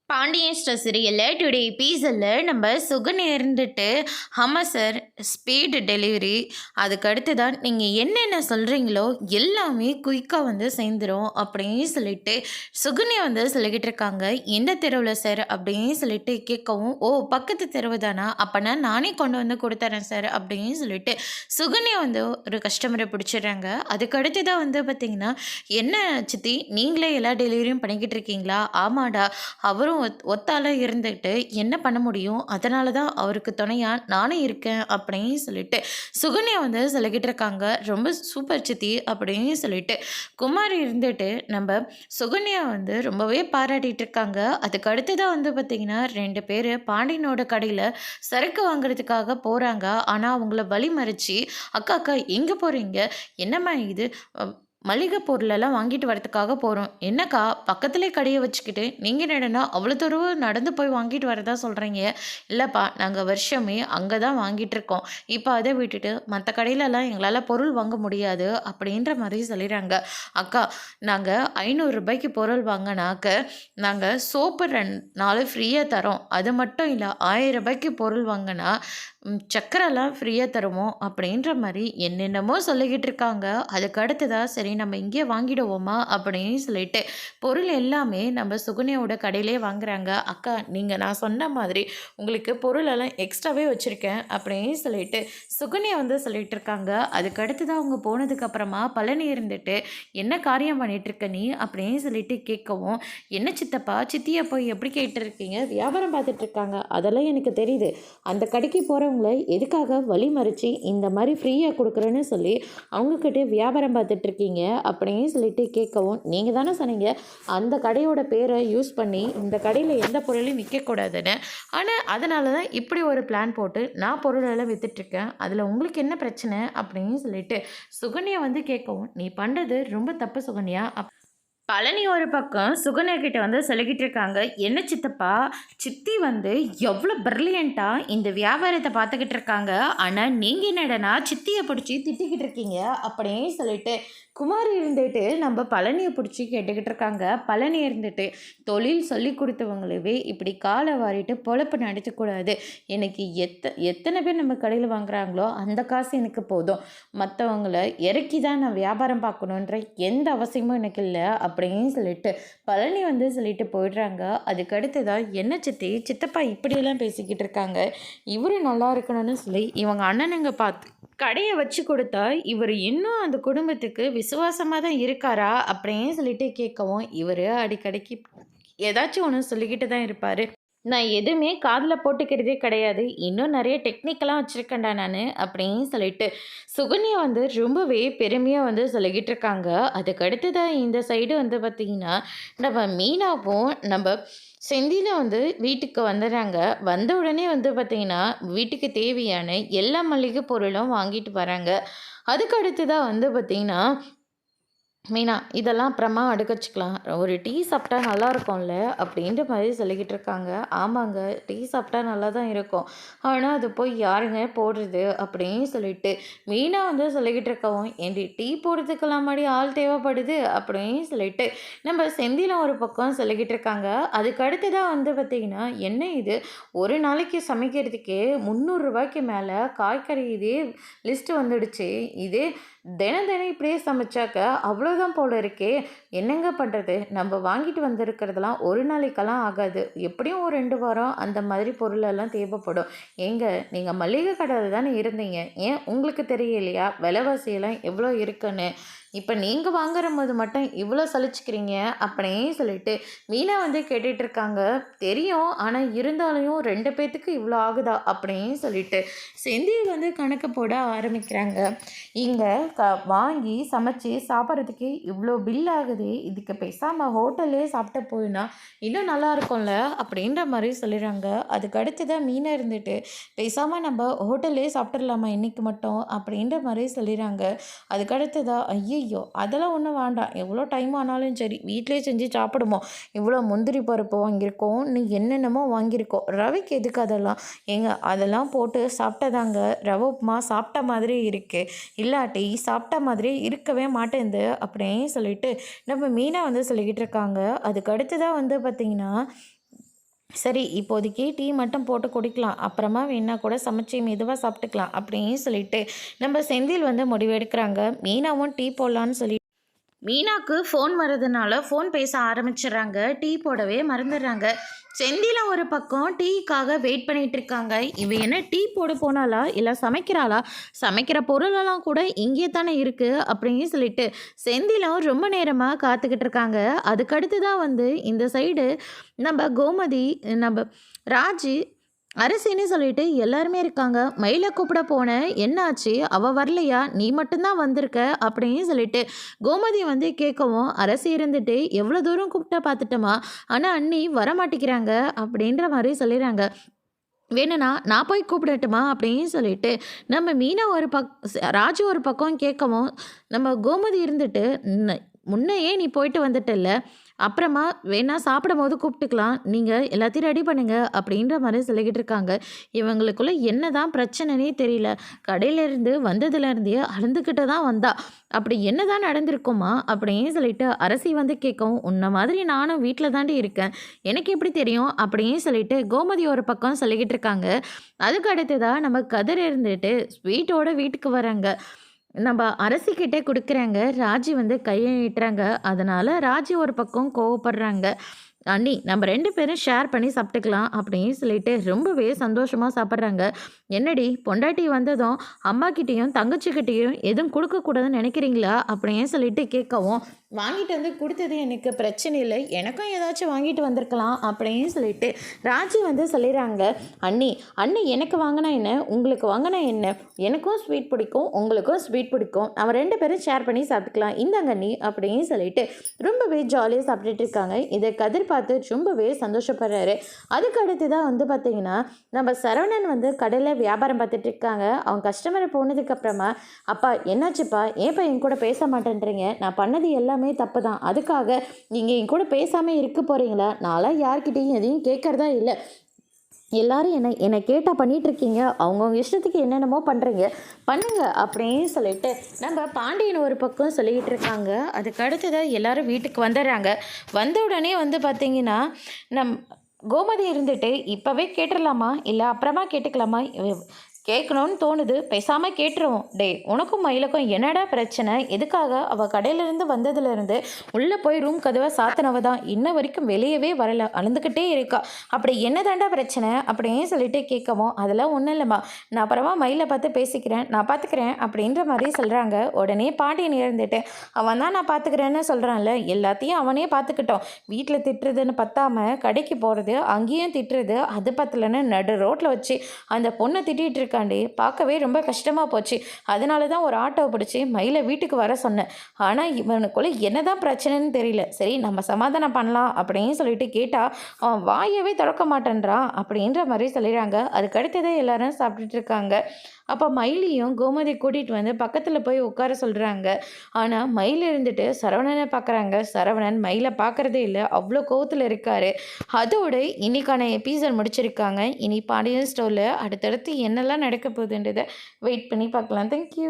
Pandian store சீரியலில் today எபிசோடில் நம்ம சுகன் இருந்துட்டு ஆமாம் சார் ஸ்பீடு டெலிவரி அதுக்கு அடுத்து தான் நீங்கள் என்னென்ன சொல்கிறீங்களோ எல்லாமே குயிக்காக வந்து சேர்ந்துடும் அப்படின்னு சொல்லிட்டு சுகன்யா வந்து சொல்லிக்கிட்டு இருக்காங்க. எந்த தெருவில் சார் அப்படின்னு சொல்லிட்டு கேட்கவும், ஓ பக்கத்து தெருவு தானா, அப்போனா நானே கொண்டு வந்து கொடுத்துறேன் சார் அப்படின்னு சொல்லிட்டு சுகன்யா வந்து ஒரு கஸ்டமரை பிடிச்சிடுறாங்க. அதுக்கு அடுத்து தான் வந்து பார்த்திங்கன்னா, என்ன சித்தி நீங்களே எல்லா டெலிவரியும் பண்ணிக்கிட்டு இருக்கீங்களா? ஆமாடா, அவரும் ஒத்தால இருந்துட்டு என்ன பண்ண முடியும், அதனால தான் அவருக்கு துணையா நானும் இருக்கேன் அப்படின்னு சொல்லிட்டு சுகன்யா வந்து சொல்லிக்கிட்டு இருக்காங்க. ரொம்ப சூப்பர் சித்தி அப்படின்னு சொல்லிட்டு குமார் இருந்துட்டு நம்ம சுகன்யா வந்து ரொம்பவே பாராட்டிட்டு இருக்காங்க. அதுக்கு அடுத்ததான் வந்து பார்த்திங்கன்னா 2 பேர் பாண்டியனோட கடையில் சரக்கு வாங்குறதுக்காக போகிறாங்க. ஆனால் அவங்கள வழி மறிச்சு, அக்கா அக்கா எங்கே போகிறீங்க, என்னம்மா இது, மளிகை பொருளெல்லாம் வாங்கிட்டு வரதுக்காக போகிறோம். என்னக்கா பக்கத்துலேயே கடையை வச்சுக்கிட்டு நீங்கள் என்னடனா அவ்வளோ தூரம் நடந்து போய் வாங்கிட்டு வரதா சொல்கிறீங்க? இல்லைப்பா, நாங்கள் வருஷமே அங்கே தான் வாங்கிட்டு இருக்கோம். இப்போ அதை விட்டுட்டு மற்ற கடையிலலாம் எங்களால் பொருள் வாங்க முடியாது அப்படின்ற மாதிரி சொல்லிடுறாங்க. அக்கா, நாங்கள் 500 ரூபாய்க்கு பொருள் வாங்கினாக்க நாங்கள் சோப்பு 2 நாள் ஃப்ரீயாக தரோம். அது மட்டும் இல்லை, 1000 ரூபாய்க்கு பொருள் வாங்கினா சக்கரைலாம் ஃப்ரீயாக தருவோம் அப்படின்ற மாதிரி என்னென்னமோ சொல்லிக்கிட்டு இருக்காங்க. அதுக்கு அடுத்ததா சரி நம்ம இங்கே வாங்கிடுவோமா அப்படின்னு சொல்லிட்டு பொருள் எல்லாமே நம்ம சுகன்யாவோட கடையிலே வாங்குறாங்க. அக்கா, நீங்கள் நான் சொன்ன மாதிரி உங்களுக்கு பொருளெல்லாம் எக்ஸ்ட்ராவே வச்சுருக்கேன் அப்படின்னு சொல்லிட்டு சுகன்யா வந்து சொல்லிட்டு இருக்காங்க. அதுக்கு அடுத்ததான் அவங்க போனதுக்கப்புறமா பழனி இருந்துட்டு என்ன காரியம் பண்ணிட்டு இருக்க நீ அப்படின்னு சொல்லிட்டு கேட்கவும், என்ன சித்தப்பா சித்தியை போய் எப்படி கேட்டுருக்கீங்க, வியாபாரம் பார்த்துட்டு இருக்காங்க, அதெல்லாம் எனக்கு தெரியுது. அந்த கடைக்கு போகிறவங்கள எதுக்காக வழி மறித்து இந்த மாதிரி ஃப்ரீயாக கொடுக்குறேன்னு சொல்லி அவங்கக்கிட்டே வியாபாரம் பார்த்துட்ருக்கீங்க அப்படின்னு சொல்லிட்டு கேட்கவும், நீங்கள் தானே சொன்னீங்க அந்த கடையோட பேரை யூஸ் பண்ணி இந்த கடையில் எந்த பொருளையும் விற்கக்கூடாதுன்னு. ஆனால் அதனால தான் இப்படி ஒரு பிளான் போட்டு நான் பொருளெல்லாம் விற்றுட்ருக்கேன். அதில் உங்களுக்கு என்ன பிரச்சனை அப்படின்னு சொல்லிட்டு சுகன்யா வந்து கேட்கவும், நீ பண்ணுறது ரொம்ப தப்பு சுகன்யா. பழனி ஒரு பக்கம் சுகன்யா கிட்ட வந்து சொல்லிக்கிட்டு இருக்காங்க. என்ன சித்தப்பா, சித்தி வந்து எவ்வளோ பிரில்லியண்ட்டாக இந்த வியாபாரத்தை பார்த்துக்கிட்டு இருக்காங்க. ஆனால் நீங்கள் என்னடனா சித்தியை பிடிச்சி திட்டிக்கிட்டு இருக்கீங்க அப்படின்னு சொல்லிட்டு குமார் இருந்துட்டு நம்ம பழனியை பிடிச்சி கேட்டுக்கிட்டு இருக்காங்க. பழனி இருந்துட்டு தொழில் சொல்லி கொடுத்தவங்களவே இப்படி காலை வாரிட்டு பொழப்பு நடத்தக்கூடாது. எனக்கு எத்தனை பேர் நம்ம கடையில் வாங்குறாங்களோ அந்த காசு எனக்கு போதும். மற்றவங்கள இறக்கி தான் நான் வியாபாரம் பார்க்கணுன்ற எந்த அவசியமும் எனக்கு இல்லை அப்படின்னு சொல்லிட்டு பழனி வந்து சொல்லிட்டு போயிடுறாங்க. அதுக்கு அடுத்ததான் என்ன சித்தி சித்தப்பா இப்படியெல்லாம் பேசிக்கிட்டு இருக்காங்க, இவரு நல்லா இருக்கணும்னு சொல்லி இவங்க அண்ணனுங்க பார்த்து கடையை வச்சு கொடுத்தா இவர் இன்னும் அந்த குடும்பத்துக்கு விசுவாசமாக தான் இருக்காரா அப்படின்னு சொல்லிட்டு கேட்கவும், இவர் அடிக்கடிக்கு ஏதாச்சும் ஒன்று சொல்லிக்கிட்டு தான் இருப்பார். நான் எதுவுமே காதில் போட்டுக்கிறதே கிடையாது, இன்னும் நிறைய டெக்னிக்கெல்லாம் வச்சுருக்கேன்டா நான் அப்படின்னு சொல்லிட்டு சுகன்யா வந்து ரொம்பவே பெருமையாக வந்து சொல்லிக்கிட்டு இருக்காங்க. அதுக்கு அடுத்ததான் இந்த சைடு வந்து பார்த்திங்கன்னா நம்ம மீனாவும் நம்ம செந்தியில் வந்து வீட்டுக்கு வந்துடுறாங்க. வந்த உடனே வந்து பார்த்திங்கன்னா வீட்டுக்கு தேவையான எல்லா மளிகை பொருளும் வாங்கிட்டு வராங்க. அதுக்கு அடுத்ததாக வந்து பார்த்திங்கன்னா, மீனா இதெல்லாம் அப்புறமா அடுக்க வச்சுக்கலாம், ஒரு டீ சாப்பிட்டா நல்லா இருக்கும்ல அப்படின்ற மாதிரி சொல்லிக்கிட்டு இருக்காங்க. ஆமாங்க, டீ சாப்பிட்டா நல்லா தான் இருக்கும், ஆனால் அது போய் யாருங்க போடுறது அப்படின்னு சொல்லிட்டு மீனா வந்து சொல்லிக்கிட்டு இருக்கவும், ஏண்டி டீ போடுறதுக்கெல்லாம் மாதிரி ஆள் தேவைப்படுது அப்படின்னு சொல்லிட்டு நம்ம செந்தில ஒரு பக்கம் சொல்லிக்கிட்டு இருக்காங்க. அதுக்கு அடுத்ததான் வந்து பார்த்திங்கன்னா, என்ன இது ஒரு நாளைக்கு சமைக்கிறதுக்கே 300 ரூபாய்க்கு மேலே காய்கறி இதே லிஸ்ட்டு வந்துடுச்சு, இதே தினம் தினம் இப்படியே சமைச்சாக்க அவ்வளோதான் போல இருக்கே, என்னங்க பண்ணுறது, நம்ம வாங்கிட்டு வந்திருக்கிறதெல்லாம் ஒரு நாளைக்கெல்லாம் ஆகாது, எப்படியும் ஒரு 2 வாரம் அந்த மாதிரி பொருளெல்லாம் தேவைப்படும். ஏங்க நீங்கள் மளிகை கடையில் தானே இருந்தீங்க, ஏன் உங்களுக்கு தெரியலையா விலைவாசியெல்லாம் எவ்வளோ இருக்குன்னு, இப்போ நீங்கள் வாங்குற போது மட்டும் இவ்வளோ சலிச்சுக்கிறீங்க அப்படின்னு சொல்லிட்டு மீனா வந்து கேட்டுட்ருக்காங்க. தெரியும், ஆனால் இருந்தாலும் 2 பேர்த்துக்கு இவ்வளோ ஆகுதா அப்படின்னு சொல்லிட்டு செந்தில் வந்து கணக்கு போட ஆரம்பிக்கிறாங்க. இங்கே வாங்கி சமைச்சு சாப்பிட்றதுக்கு இவ்வளோ பில் ஆகுது, இதுக்கு பேசாமல் ஹோட்டல்லே சாப்பிட்ட போயினா இன்னும் நல்லா இருக்கும்ல அப்படின்ற மாதிரி சொல்லிடுறாங்க. அதுக்கு அடுத்ததான் மீனை இருந்துட்டு பேசாமல் நம்ம ஹோட்டல்லே சாப்பிட்றலாமா இன்றைக்கி மட்டும் அப்படின்ற மாதிரி சொல்லிடுறாங்க. அதுக்கு அடுத்ததாக ஐயோ அதெல்லாம் ஒன்றும் வேண்டாம், எவ்வளோ டைம் ஆனாலும் சரி வீட்டிலே செஞ்சு சாப்பிடுவோம், இவ்வளோ முந்திரி பருப்பு வாங்கியிருக்கோம், நீ என்னென்னமோ வாங்கியிருக்கோம், ரவைக்கு எதுக்கு அதெல்லாம், ஏங்க அதெல்லாம் போட்டு சாப்பிட்டதாங்க ரவை உப்புமா சாப்பிட்ட மாதிரி இருக்குது, இல்லாட்டி சாப்பிட்ட மாதிரி இருக்கவே மாட்டேங்குது அப்படின்னு சொல்லிட்டு நம்ம மீனா வந்து சொல்லிக்கிட்டு இருக்காங்க. அதுக்கு அடுத்ததாக வந்து பார்த்திங்கன்னா சரி இப்போதைக்கு டீ மட்டும் போட்டு குடிக்கலாம், அப்புறமா வேணா கூட சமைச்சு மெதுவாக சாப்பிட்டுக்கலாம் அப்படின்னு சொல்லிட்டு நம்ம செந்தில் வந்து முடிவெடுக்கிறாங்க. மீனாவும் டீ போடலான்னு சொல்லி மீனாக்கு ஃபோன் வரதுனால ஃபோன் பேச ஆரம்பிச்சிடுறாங்க. டீ போடவே மறந்துடுறாங்க. செந்தில ஒரு பக்கம் டீக்காக வெயிட் பண்ணிட்டு இருக்காங்க. இவ என்ன டீ போட போனாளா? இல்லை சமைக்கிறாளா? சமைக்கிற பொருளெல்லாம் கூட இங்கே தானே இருக்கு அப்படின்னு சொல்லிட்டு செந்திலும் ரொம்ப நேரமாக காத்துக்கிட்டு இருக்காங்க. அதுக்கடுத்து தான் வந்து இந்த சைடு நம்ம கோமதி, நம்ம ராஜி, அரசின்னு சொல்லிட்டு எல்லாருமே இருக்காங்க. மயில கூப்பிட போனேன், என்னாச்சு? அவ வரலையா? நீ மட்டும்தான் வந்திருக்க அப்படின்னு சொல்லிட்டு கோமதி வந்து கேட்கவும், அரசி இருந்துட்டு எவ்வளோ தூரம் கூப்பிட்டா பார்த்துட்டோமா, ஆனால் அண்ணி வரமாட்டேங்கிறாங்க அப்படின்ற மாதிரி சொல்லிடுறாங்க. வேணும்னா நான் போய் கூப்பிடட்டுமா அப்படின்னு சொல்லிட்டு நம்ம மீனா ஒரு ராஜு ஒரு பக்கம் கேட்கவும், நம்ம கோமதி இருந்துட்டு முன்னையே நீ போயிட்டு வந்துட்டல்ல, அப்புறமா வேணா சாப்பிடும்போது கூப்பிட்டுக்கலாம், நீங்கள் எல்லாத்தையும் ரெடி பண்ணுங்க அப்படின்ற மாதிரி சொல்லிக்கிட்டு இருக்காங்க. இவங்களுக்குள்ள என்னதான் பிரச்சனைனே தெரியல. கடையிலேருந்து வந்ததுலேருந்தே அழுந்துக்கிட்டு தான் வந்தா. அப்படி என்னதான் நடந்திருக்குமா அப்படின்னு சொல்லிட்டு அரசி வந்து கேட்கவும், உன்ன மாதிரி நானும் வீட்டில் தாண்டி இருக்கேன், எனக்கு எப்படி தெரியும் அப்படின்னு சொல்லிட்டு கோமதி ஒரு பக்கம் சொல்லிக்கிட்டு இருக்காங்க. அதுக்கு அடுத்ததாக நம்ம கதிர் இருந்துட்டு ஸ்வீட்டோட வீட்டுக்கு வராங்க. நம்ம அரசிக்கிட்டே குடுக்குறாங்க. ராஜி வந்து கைய நீட்டுறாங்க. அதனால ராஜி ஒரு பக்கம் கோவப்படுறாங்க. "அண்ணி நம்ம 2 பேரும் ஷேர் பண்ணி சாப்பிட்டுக்கலாம்" அப்படின்னு சொல்லிட்டு ரொம்பவே சந்தோஷமா சாப்பிட்றாங்க. "என்னடி பொண்டாட்டி வந்ததும் அம்மாகிட்டயும், தங்கச்சிகிட்டயும் எதுவும் குடுக்கக்கூடாதுன்னு நினைக்கிறீங்களா?" அப்படின்னு சொல்லிட்டு கேட்கவும், "வாங்கிட்டு வந்து குடுத்தது எனக்கு பிரச்சனை இல்லை. எனக்கும் ஏதாச்சும் வாங்கிட்டு வந்திருக்கலாம்" அப்படின்னு சொல்லிட்டு ராஜி வந்து சொல்லிடுறாங்க. "அண்ணி, அண்ணி எனக்கு வாங்கினா என்ன? உங்களுக்கு வாங்கினா என்ன? எனக்கும் ஸ்வீட் பிடிக்கும், உங்களுக்கும் ஸ்வீட் பிடிக்கும். நம்ம 2 பேரும் ஷேர் பண்ணி சாப்பிட்டுக்கலாம். இந்தாங்க அண்ணி" அப்படின்னு சொல்லிட்டு ரொம்பவே ஜாலியாக சாப்பிட்டுட்டு இருக்காங்க. இதை கதிர் பார்த்து ரொம்பவே சந்தோஷப்படுறாரு. அதுக்கு அடுத்து தான் வந்து பார்த்தீங்கன்னா, நம்ம சரவணன் வந்து கடையில் வியாபாரம் பார்த்துட்டு இருக்காங்க. அவங்க கஸ்டமர் போனதுக்கப்புறமா, "அப்பா என்னாச்சுப்பா? ஏன்ப்பா என் கூட பேச மாட்டேன்றீங்க? நான் பண்ணது எல்லாமே தப்பு தான். அதுக்காக நீங்கள் என் கூட பேசாமல் இருக்க போகிறீங்களா? நான்லாம் யார்கிட்டையும் எதையும் கேட்கறதா இல்லை. எல்லாரும் என்னை கேட்டால் பண்ணிகிட்ருக்கீங்க. அவங்கவுங்க இஷ்டத்துக்கு என்னென்னமோ பண்ணுறீங்க, பண்ணுங்க" அப்படின்னு சொல்லிட்டு நம்ம பாண்டியன் ஒரு பக்கம் சொல்லிக்கிட்டு இருக்காங்க. அதுக்கு அடுத்ததாக எல்லாரும் வீட்டுக்கு வந்துடுறாங்க. வந்த உடனே வந்து பார்த்திங்கன்னா, கோமதி இருந்துட்டு, "இப்போவே கேட்டுடலாமா, இல்லை அப்புறமா கேட்டுக்கலாமா? கேட்கணும்னு தோணுது, பேசாமல் கேட்டுருவோம். டேய் உனக்கும் மயிலுக்கும் என்னடா பிரச்சனை? எதுக்காக அவள் கடையிலேருந்து வந்ததுலேருந்து உள்ளே போய் ரூம் கதவை சாத்தினவ தான் இன்ன வரைக்கும் வெளியவே வரலை, அழுந்துக்கிட்டே இருக்கா. அப்படி என்ன தாண்டா பிரச்சனை அப்படின்னு சொல்லிட்டு கேட்கவும், "அதெல்லாம் ஒன்றும் இல்லைம்மா, நான் அப்புறமா மயிலை பார்த்து பேசிக்கிறேன், நான் பார்த்துக்கிறேன்" அப்படின்ற மாதிரி சொல்கிறாங்க. உடனே பாண்டியன் இருந்துட்டு, "அவன் தான் நான் பார்த்துக்கிறேன்னு சொல்கிறான்ல, எல்லாத்தையும் அவனே பார்த்துக்கிட்டோம். வீட்டில் திட்டுறதுன்னு பத்தாம கடைக்கு போகிறது, அங்கேயும் திட்டுறது, அது பத்தலைன்னு நடு ரோட்டில் வச்சு அந்த பொண்ணை திட்டிகிட்டு இருக்காண்டி பார்க்கவே ரொம்ப கஷ்டமாக போச்சு. அதனால தான் ஒரு ஆட்டோவை பிடிச்சி மயிலை வீட்டுக்கு வர சொன்னேன். ஆனால் இவனுக்குள்ளே என்னதான் பிரச்சனைன்னு தெரியல. சரி நம்ம சமாதானம் பண்ணலாம் அப்படின்னு சொல்லிட்டு கேட்டால் அவன் வாயவே திறக்க மாட்டேன்றான்" அப்படின்ற மாதிரி சொல்லிடுறாங்க. அதுக்கு அடுத்ததான் எல்லாரும் சாப்பிட்டுட்டு இருக்காங்க. அப்போ மயிலையும் கோமதி கூட்டிகிட்டு வந்து பக்கத்தில் போய் உட்கார சொல்கிறாங்க. ஆனால் மயில் இருந்துட்டு சரவணனை பார்க்குறாங்க. சரவணன் மயிலை பார்க்குறதே இல்லை, அவ்வளோ கோவத்தில் இருக்கார். அதோட இன்னைக்கான எபிசோட் முடிச்சிருக்காங்க. இனி பாண்டியன் ஸ்டோரில் அடுத்தடுத்து என்னெல்லாம் நடக்க போகுதுன்றதை வெயிட் பண்ணி பார்க்கலாம். தேங்க்யூ.